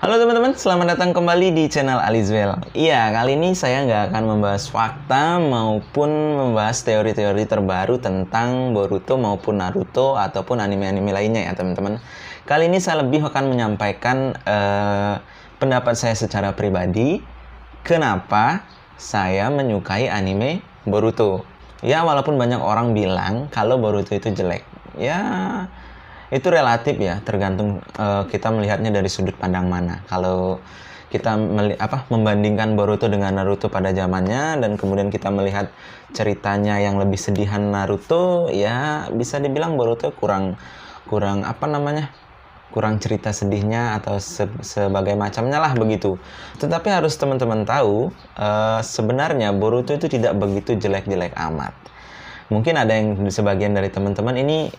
Halo teman-teman, selamat datang kembali di channel Alizwell. Iya, kali ini saya nggak akan membahas fakta maupun membahas teori-teori terbaru tentang Boruto maupun Naruto ataupun anime-anime lainnya ya teman-teman. Kali ini saya lebih akan menyampaikan pendapat saya secara pribadi. Kenapa saya menyukai anime Boruto? Ya, walaupun banyak orang bilang kalau Boruto itu jelek. Ya, itu relatif ya, tergantung kita melihatnya dari sudut pandang mana. Kalau kita membandingkan Boruto dengan Naruto pada zamannya dan kemudian kita melihat ceritanya yang lebih sedihan Naruto, ya bisa dibilang Boruto kurang kurang cerita sedihnya atau sebagai macamnya lah begitu. Tetapi harus teman-teman tahu, sebenarnya Boruto itu tidak begitu jelek-jelek amat. Mungkin ada yang sebagian dari teman-teman ini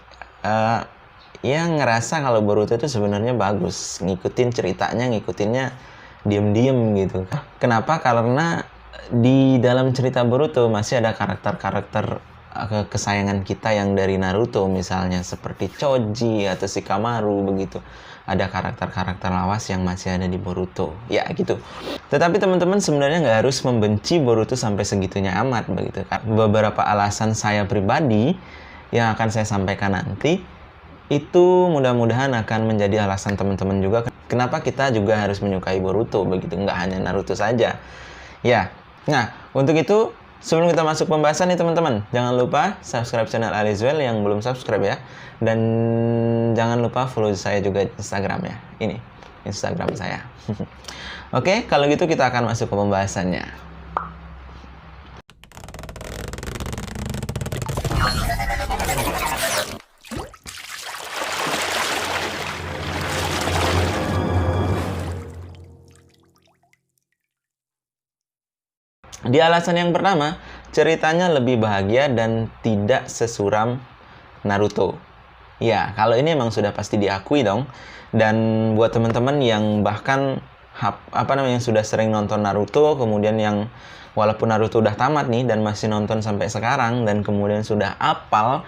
yang ngerasa kalau Boruto itu sebenarnya bagus, ngikutin ceritanya, ngikutinnya diem-diem gitu. Kenapa? Karena di dalam cerita Boruto masih ada karakter-karakter kesayangan kita yang dari Naruto, misalnya seperti Choji atau Shikamaru begitu. Ada karakter-karakter lawas yang masih ada di Boruto, ya gitu. Tetapi teman-teman sebenarnya nggak harus membenci Boruto sampai segitunya amat begitu. Beberapa alasan saya pribadi yang akan saya sampaikan nanti itu mudah-mudahan akan menjadi alasan teman-teman juga kenapa kita juga harus menyukai Boruto begitu, nggak hanya Naruto saja ya. Nah, untuk itu sebelum kita masuk pembahasan nih teman-teman, jangan lupa subscribe channel Alizwell yang belum subscribe ya, dan jangan lupa follow saya juga di Instagram ya, ini Instagram saya. Oke, kalau gitu kita akan masuk ke pembahasannya. Di alasan yang pertama, ceritanya lebih bahagia dan tidak sesuram Naruto. Ya, kalau ini emang sudah pasti diakui dong. Dan buat teman-teman yang bahkan yang sudah sering nonton Naruto, kemudian yang walaupun Naruto udah tamat nih dan masih nonton sampai sekarang dan kemudian sudah apal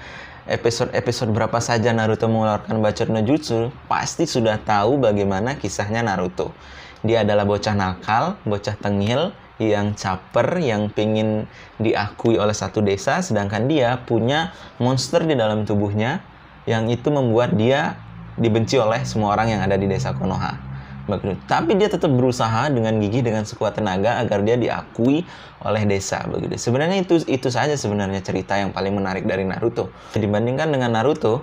episode berapa saja Naruto mengeluarkan Bachot no Jutsu, pasti sudah tahu bagaimana kisahnya Naruto. Dia adalah bocah nakal, bocah tengil, yang caper, yang pingin diakui oleh satu desa, sedangkan dia punya monster di dalam tubuhnya yang itu membuat dia dibenci oleh semua orang yang ada di desa Konoha. Begitu. Tapi dia tetap berusaha dengan gigih, dengan sekuat tenaga agar dia diakui oleh desa begitu. Sebenarnya itu saja sebenarnya cerita yang paling menarik dari Naruto. Dibandingkan dengan Naruto,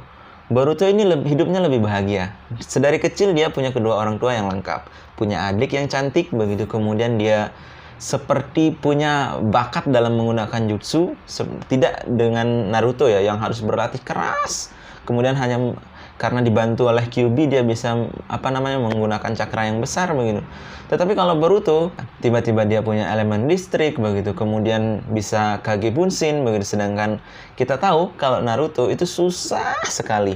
Boruto ini hidupnya lebih bahagia. Sedari kecil dia punya kedua orang tua yang lengkap, punya adik yang cantik begitu, kemudian dia seperti punya bakat dalam menggunakan jutsu, tidak dengan Naruto ya yang harus berlatih keras. Kemudian hanya karena dibantu oleh Kyuubi dia bisa menggunakan cakra yang besar begitu. Tetapi kalau Boruto tiba-tiba dia punya elemen listrik begitu, kemudian bisa Kage Bunshin begitu, sedangkan kita tahu kalau Naruto itu susah sekali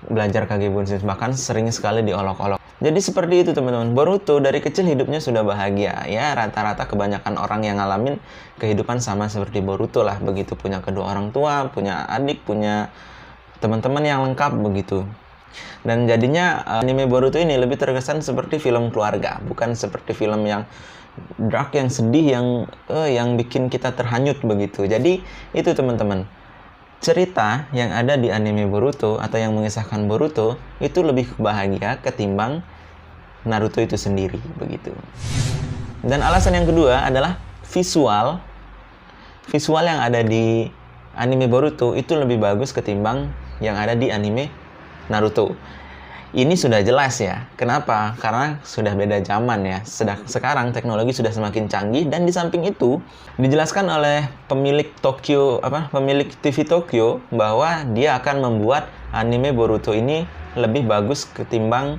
belajar Kage Bunshin, bahkan sering sekali diolok-olok. Jadi seperti itu teman-teman. Boruto dari kecil hidupnya sudah bahagia. Ya, rata-rata kebanyakan orang yang ngalamin kehidupan sama seperti Boruto lah. Begitu, punya kedua orang tua, punya adik, punya teman-teman yang lengkap begitu. Dan jadinya anime Boruto ini lebih terkesan seperti film keluarga, bukan seperti film yang dark, yang sedih, yang bikin kita terhanyut begitu. Jadi itu teman-teman. Cerita yang ada di anime Boruto atau yang mengisahkan Boruto itu lebih bahagia ketimbang Naruto itu sendiri begitu. Dan alasan yang kedua adalah visual yang ada di anime Boruto itu lebih bagus ketimbang yang ada di anime Naruto. Ini sudah jelas ya. Kenapa? Karena sudah beda zaman ya. Sekarang teknologi sudah semakin canggih, dan di samping itu dijelaskan oleh pemilik TV Tokyo bahwa dia akan membuat anime Boruto ini lebih bagus ketimbang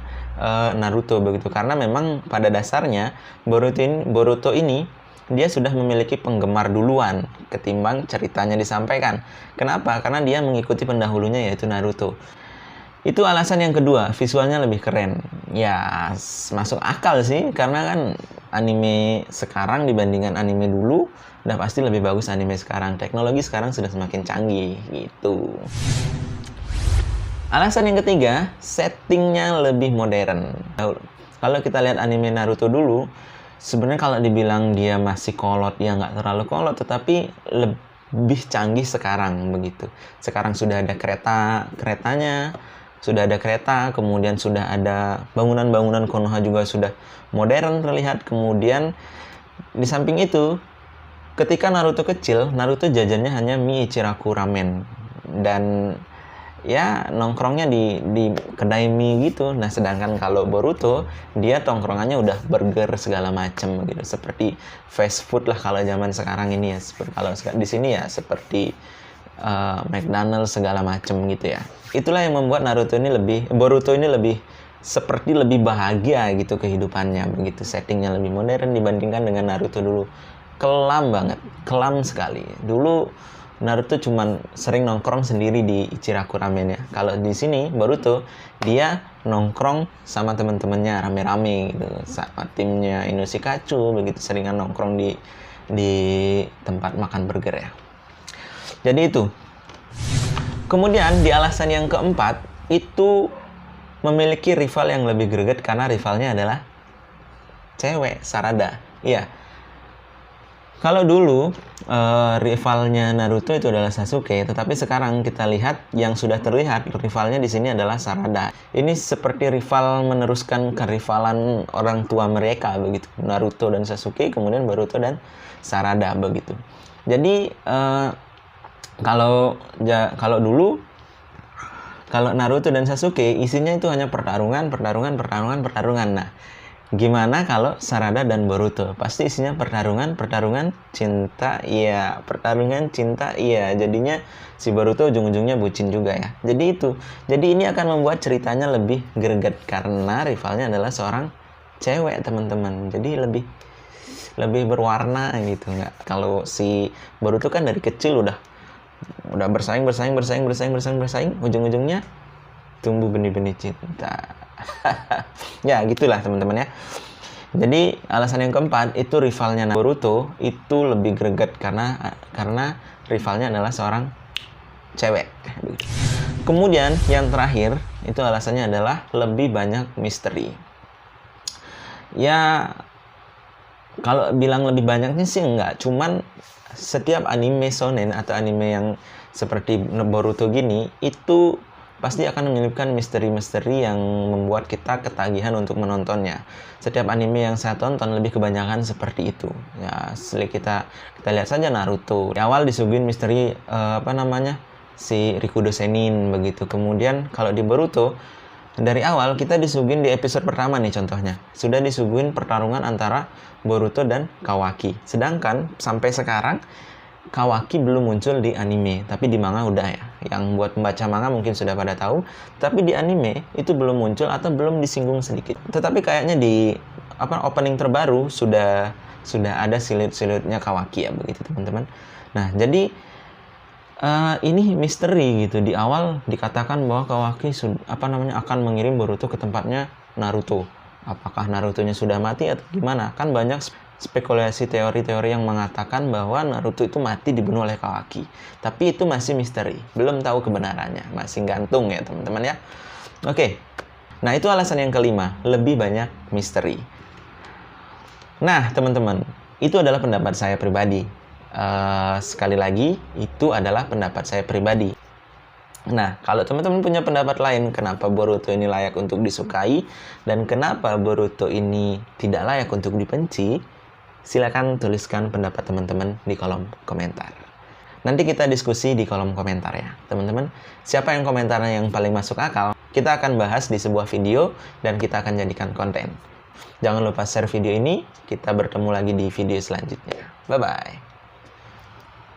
Naruto begitu. Karena memang pada dasarnya Boruto ini dia sudah memiliki penggemar duluan ketimbang ceritanya disampaikan. Kenapa? Karena dia mengikuti pendahulunya yaitu Naruto. Itu alasan yang kedua, visualnya lebih keren. Ya, masuk akal sih, karena kan anime sekarang dibandingkan anime dulu, udah pasti lebih bagus anime sekarang. Teknologi sekarang sudah semakin canggih, gitu. Alasan yang ketiga, settingnya lebih modern. Kalau kita lihat anime Naruto dulu, sebenarnya kalau dibilang dia masih kolot, ya nggak terlalu kolot, tetapi lebih canggih sekarang begitu. Sekarang sudah ada keretanya, sudah ada kereta, kemudian sudah ada bangunan-bangunan Konoha juga sudah modern terlihat. Kemudian di samping itu, ketika Naruto kecil, Naruto jajannya hanya mie Ichiraku ramen dan ya nongkrongnya di kedai mie gitu. Nah, sedangkan kalau Boruto, dia tongkrongannya udah burger segala macam gitu, seperti fast food lah kalau zaman sekarang ini ya. Kalau di sini ya seperti McDonald's segala macam gitu ya. Itulah yang membuat Boruto ini lebih bahagia gitu kehidupannya begitu. Settingnya lebih modern dibandingkan dengan Naruto dulu. Kelam banget, kelam sekali. Dulu Naruto cuman sering nongkrong sendiri di Ichiraku ramen ya. Kalau di sini Boruto, dia nongkrong sama teman-temannya rame-rame gitu, sama timnya Inoshikachu begitu, seringan nongkrong di tempat makan burger ya. Jadi itu. Kemudian di alasan yang keempat, itu memiliki rival yang lebih greget karena rivalnya adalah cewek, Sarada. Iya. Kalau dulu rivalnya Naruto itu adalah Sasuke, tetapi sekarang kita lihat yang sudah terlihat rivalnya di sini adalah Sarada. Ini seperti rival meneruskan kerivalan orang tua mereka begitu. Naruto dan Sasuke, kemudian Boruto dan Sarada begitu. Jadi kalau dulu Naruto dan Sasuke isinya itu hanya pertarungan. Nah, gimana kalau Sarada dan Boruto? Pasti isinya pertarungan cinta, iya. Pertarungan cinta, iya. Jadinya si Boruto ujung-ujungnya bucin juga ya. Jadi ini akan membuat ceritanya lebih greget karena rivalnya adalah seorang cewek, teman-teman. Jadi lebih berwarna gitu nggak? Kalau si Boruto kan dari kecil udah bersaing, ujung-ujungnya tumbuh benih-benih cinta. Ya gitulah teman-teman ya. Jadi alasan yang keempat itu rivalnya Boruto itu lebih greget karena rivalnya adalah seorang cewek. Kemudian yang terakhir itu alasannya adalah lebih banyak misteri. Ya kalau bilang lebih banyaknya sih enggak, cuman setiap anime shonen atau anime yang seperti Boruto gini itu pasti akan menyelipkan misteri-misteri yang membuat kita ketagihan untuk menontonnya. Setiap anime yang saya tonton lebih kebanyakan seperti itu. Ya, kita lihat saja Naruto. Di awal disuguhin misteri si Rikudo Senin begitu. Kemudian kalau di Boruto dari awal kita disuguhin di episode pertama nih contohnya. Sudah disuguhin pertarungan antara Boruto dan Kawaki. Sedangkan sampai sekarang Kawaki belum muncul di anime, tapi di manga udah ya. Yang buat pembaca manga mungkin sudah pada tahu, tapi di anime itu belum muncul atau belum disinggung sedikit. Tetapi kayaknya di opening terbaru sudah ada silut-silutnya Kawaki ya begitu teman-teman. Nah, jadi ini misteri gitu. Di awal dikatakan bahwa Kawaki akan mengirim Boruto ke tempatnya Naruto. Apakah Naruto-nya sudah mati atau gimana? Kan banyak spekulasi teori-teori yang mengatakan bahwa Naruto itu mati dibunuh oleh Kawaki. Tapi itu masih misteri. Belum tahu kebenarannya. Masih gantung ya teman-teman ya. Oke. Nah, itu alasan yang kelima. Lebih banyak misteri. Nah, teman-teman. Itu adalah pendapat saya pribadi. Sekali lagi, itu adalah pendapat saya pribadi. Nah, kalau teman-teman punya pendapat lain, kenapa Boruto ini layak untuk disukai, dan kenapa Boruto ini tidak layak untuk dibenci, silakan tuliskan pendapat teman-teman di kolom komentar. Nanti kita diskusi di kolom komentar ya, teman-teman. Siapa yang komentarnya yang paling masuk akal, kita akan bahas di sebuah video, dan kita akan jadikan konten. Jangan lupa share video ini, kita bertemu lagi di video selanjutnya. Bye-bye.